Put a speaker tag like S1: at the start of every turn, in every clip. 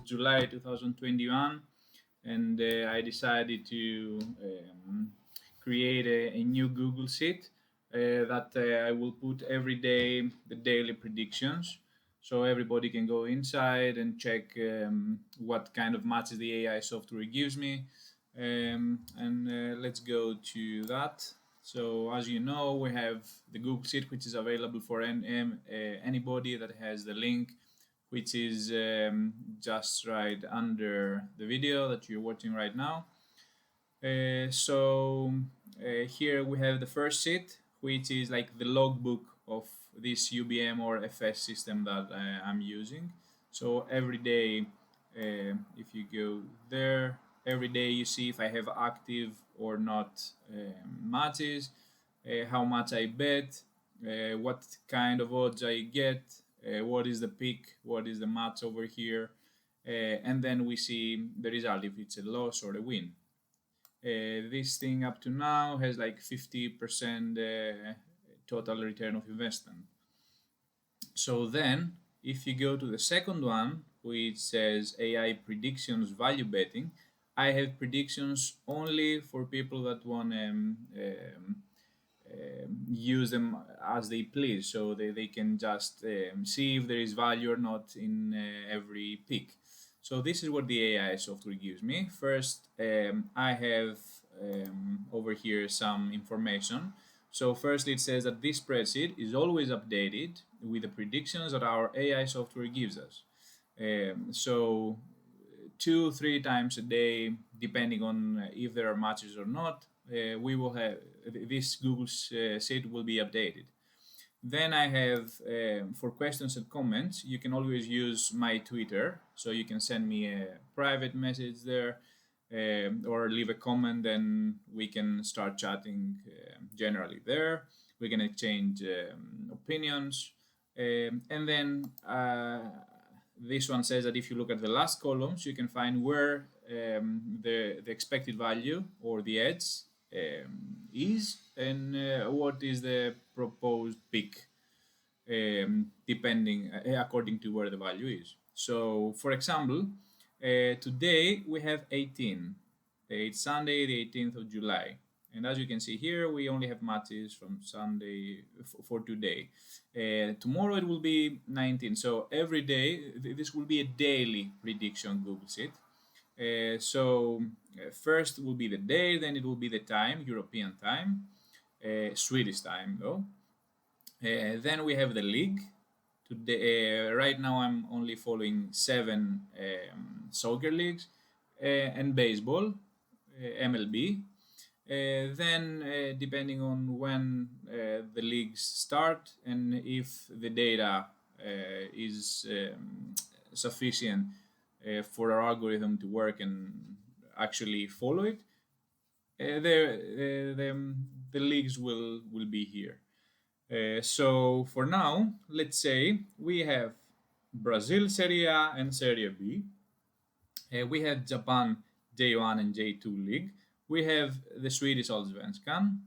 S1: July 2021, and I decided to create a new Google Sheet that I will put every day the daily predictions. So everybody can go inside and check what kind of matches the AI software gives me. And let's go to that. So as you know, we have the Google Sheet, which is available for anybody that has the link, which is just right under the video that you're watching right now. Here we have the first sheet, which is like the logbook of this UBM or FS system that I'm using. So every day, if you go there, every day you see if I have active or not matches, how much I bet, what kind of odds I get, what is the pick, what is the match over here, and then we see the result if it's a loss or a win. This thing up to now has like 50% total return of investment. So then, if you go to the second one, which says AI predictions value betting, I have predictions only for people that want to use them as they please. So they can just see if there is value or not in every pick. So this is what the AI software gives me. First, I have over here some information. So firstly, it says that this spreadsheet is always updated with the predictions that our AI software gives us. So 2-3 times a day, depending on if there are matches or not, we will have this Google Sheet will be updated. Then I have for questions and comments, you can always use my Twitter, so you can send me a private message there, or leave a comment, and we can start chatting generally there. We can exchange opinions, and then this one says that if you look at the last columns, you can find where the expected value or the edge is, and what is the proposed pick, depending according to where the value is. So, for example, today we have 18. It's Sunday, the 18th of July. And as you can see here, we only have matches from Sunday for today. Tomorrow it will be 19. So every day, this will be a daily prediction Google Sheet. First will be the day, then it will be the time, European time, Swedish time though. Then we have the league. Today, right now I'm only following 7 soccer leagues and baseball, MLB. Then, depending on when the leagues start and if the data is sufficient for our algorithm to work and actually follow it, the leagues will be here. So for now, let's say we have Brazil Serie A and Serie B. We have Japan J1 and J2 league. We have the Swedish Allsvenskan.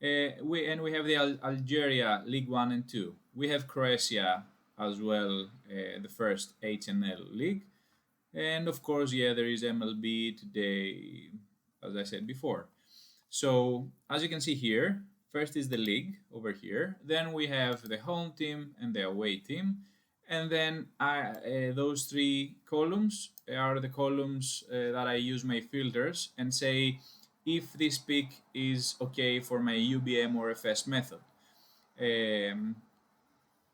S1: We have the Algeria League 1 and 2. We have Croatia as well, the first HNL league. And of course, yeah, there is MLB today, as I said before. So as you can see here, first is the league over here. Then we have the home team and the away team. And then those 3 columns are the columns that I use my filters and say if this pick is okay for my UBM or FS method. And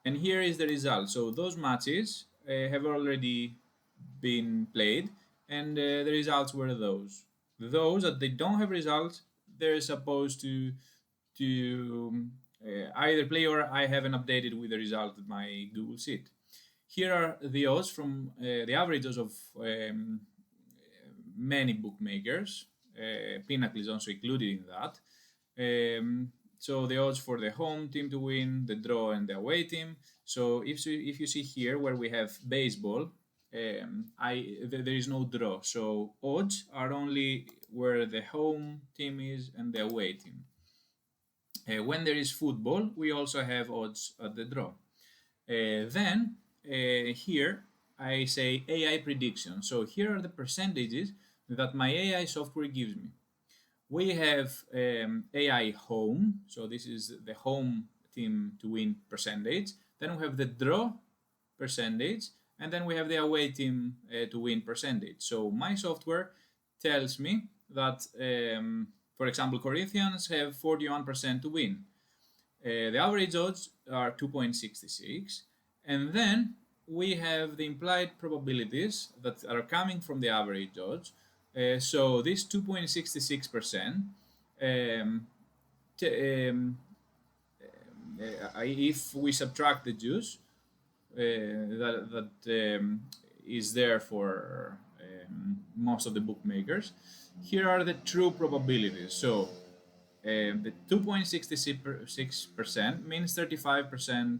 S1: here is the result. So those matches have already been played, and the results were those. Those that they don't have results, they're supposed to either play or I haven't updated with the result of my Google Sheet. Here are the odds from the averages of many bookmakers. Pinnacle is also included in that. So the odds for the home team to win, the draw, and the away team. So if you see here where we have baseball, there is no draw. So odds are only where the home team is and the away team. When there is football, we also have odds at the draw. Then here I say AI prediction. So here are the percentages that my AI software gives me. We have AI home, so this is the home team to win percentage. Then we have the draw percentage, and then we have the away team to win percentage. So my software tells me that, for example, Corinthians have 41% to win. The average odds are 2.66, and then we have the implied probabilities that are coming from the average odds. So this 2.66%, um, if we subtract the juice that is there for most of the bookmakers, here are the true probabilities. So the 2.66% means 35%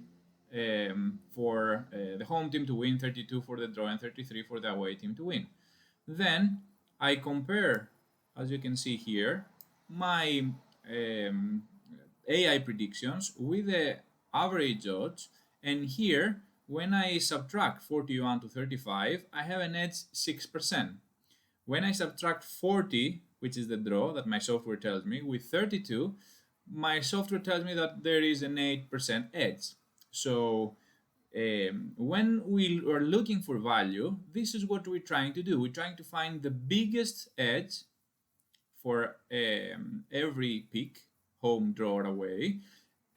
S1: for the home team to win, 32 for the draw, and 33 for the away team to win. Then I compare, as you can see here, my AI predictions with the average odds, and here when I subtract 41 to 35, I have an edge 6%. When I subtract 40, which is the draw that my software tells me, with 32, my software tells me that there is an 8% edge. So when we are looking for value, this is what we're trying to do. We're trying to find the biggest edge for every pick, home, draw, or away,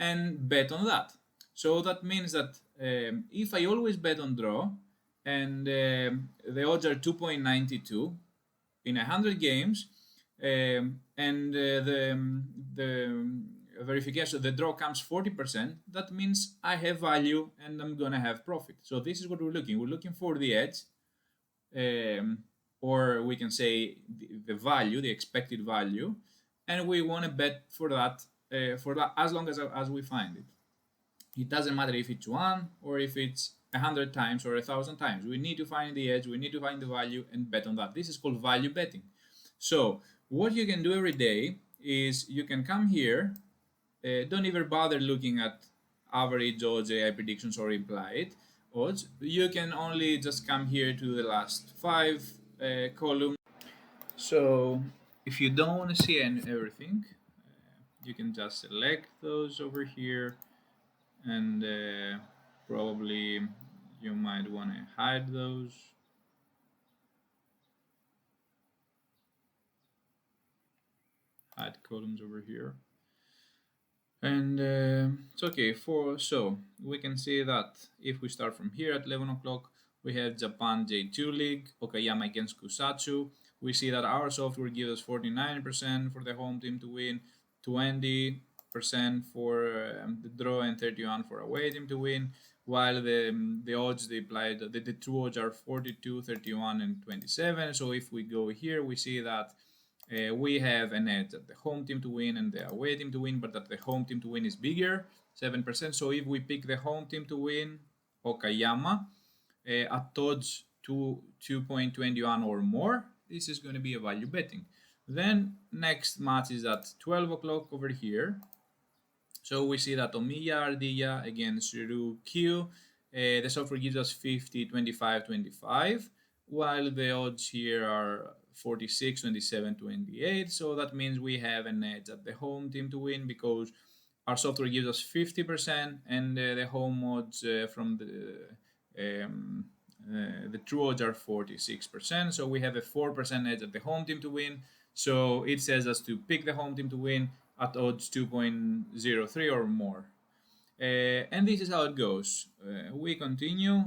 S1: and bet on that. So that means that if I always bet on draw, and the odds are 2.92 in 100 games, and the verification, the draw comes 40%, that means I have value and I'm gonna have profit. So this is what we're looking. We're looking for the edge, or we can say the value, the expected value, and we want to bet for that as long as we find it. It doesn't matter if it's one or if it's 100 times or 1,000 times. We need to find the edge, we need to find the value and bet on that. This is called value betting. So what you can do every day is you can come here, don't even bother looking at average odds, AI predictions, or implied odds. You can only just come here to the last five columns. So if you don't want to see everything, you can just select those over here, and probably you might want to hide those. Hide columns over here. And it's okay. So we can see that if we start from here at 11 o'clock, we have Japan J2 League, Okayama against Kusatsu. We see that our software gives us 49% for the home team to win, 20% for the draw, and 31 for away team to win. While the odds they applied, the true odds are 42, 31, and 27. So if we go here, we see that we have an edge at the home team to win and the away team to win, but that the home team to win is bigger, 7%. So if we pick the home team to win, Okayama, at odds 2.21 or more, this is going to be a value betting. Then next match is at 12 o'clock over here. So we see that Omiya Ardilla against Ryukyu. The software gives us 50, 25, 25, while the odds here are 46, 27, 28. So that means we have an edge at the home team to win because our software gives us 50%, and the home odds from the true odds are 46%. So we have a 4% edge at the home team to win. So it says us to pick the home team to win at odds 2.03 or more. And this is how it goes. We continue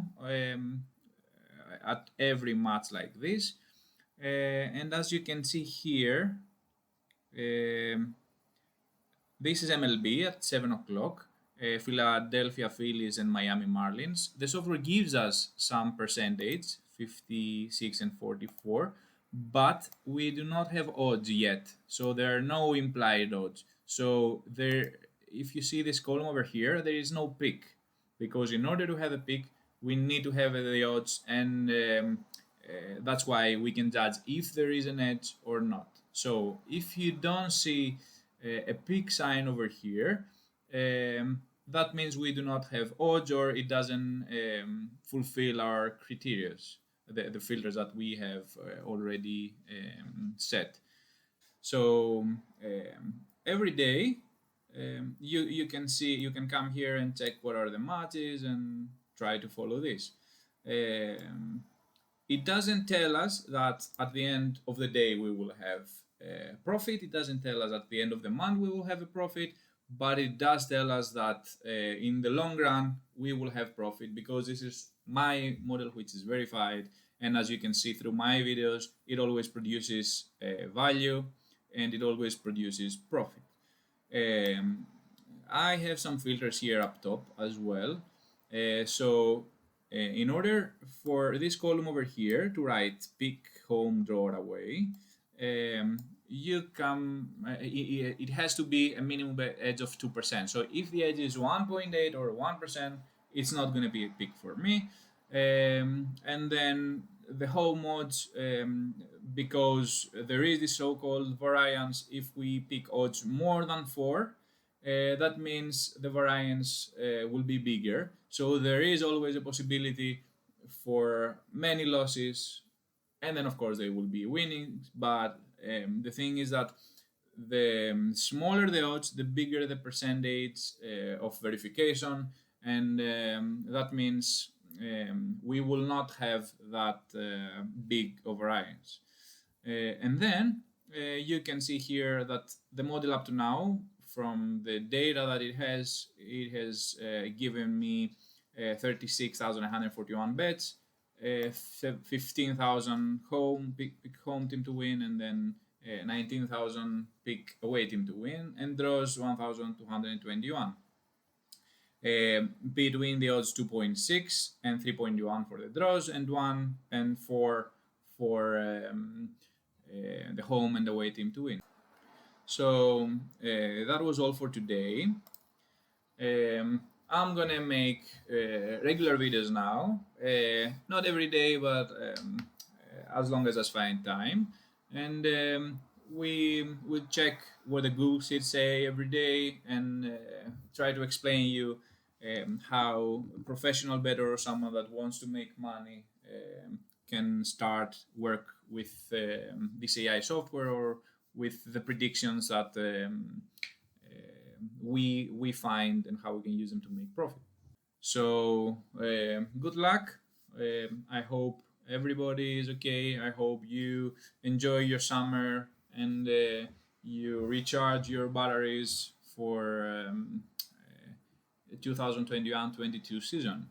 S1: at every match like this. And as you can see here, this is MLB at 7 o'clock. Philadelphia Phillies and Miami Marlins. The software gives us some percentage, 56 and 44, but we do not have odds yet. So there are no implied odds. So there, if you see this column over here, there is no pick, because in order to have a pick, we need to have the odds, and that's why we can judge if there is an edge or not. So if you don't see a pick sign over here, that means we do not have odds, or it doesn't fulfill our criteria, the filters that we have already set. So every day you can see, you can come here and check what are the matches and try to follow this. It doesn't tell us that at the end of the day we will have profit. It doesn't tell us at the end of the month we will have a profit, but it does tell us that in the long run we will have profit, because this is my model which is verified, and as you can see through my videos, it always produces value and it always produces profit. I have some filters here up top as well. In order for this column over here to write pick, home, draw, or away, you come, it has to be a minimum edge of 2%. So if the edge is 1.8 or 1%, it's not going to be a pick for me. And then the home odds, because there is this so-called variance, if we pick odds more than 4, that means the variance will be bigger. So there is always a possibility for many losses, and then of course they will be winning. But the thing is that the smaller the odds, the bigger the percentage of verification, and that means we will not have that big of variance. And then you can see here that the model up to now, from the data that it has given me 36,141 bets, 15,000 pick home team to win, and then 19,000 pick away team to win, and draws 1,221. Between the odds 2.6 and 3.1 for the draws, and 1 and 4 for the home and away team to win. So that was all for today. I'm gonna make regular videos now, not every day, but as long as I find time, and we will check what the Google Sheets say every day, and try to explain you how a professional bettor or someone that wants to make money can start work with this AI software, or with the predictions that we find, and how we can use them to make profit. So good luck. I hope everybody is okay. I hope you enjoy your summer, and you recharge your batteries for 2021-22 season.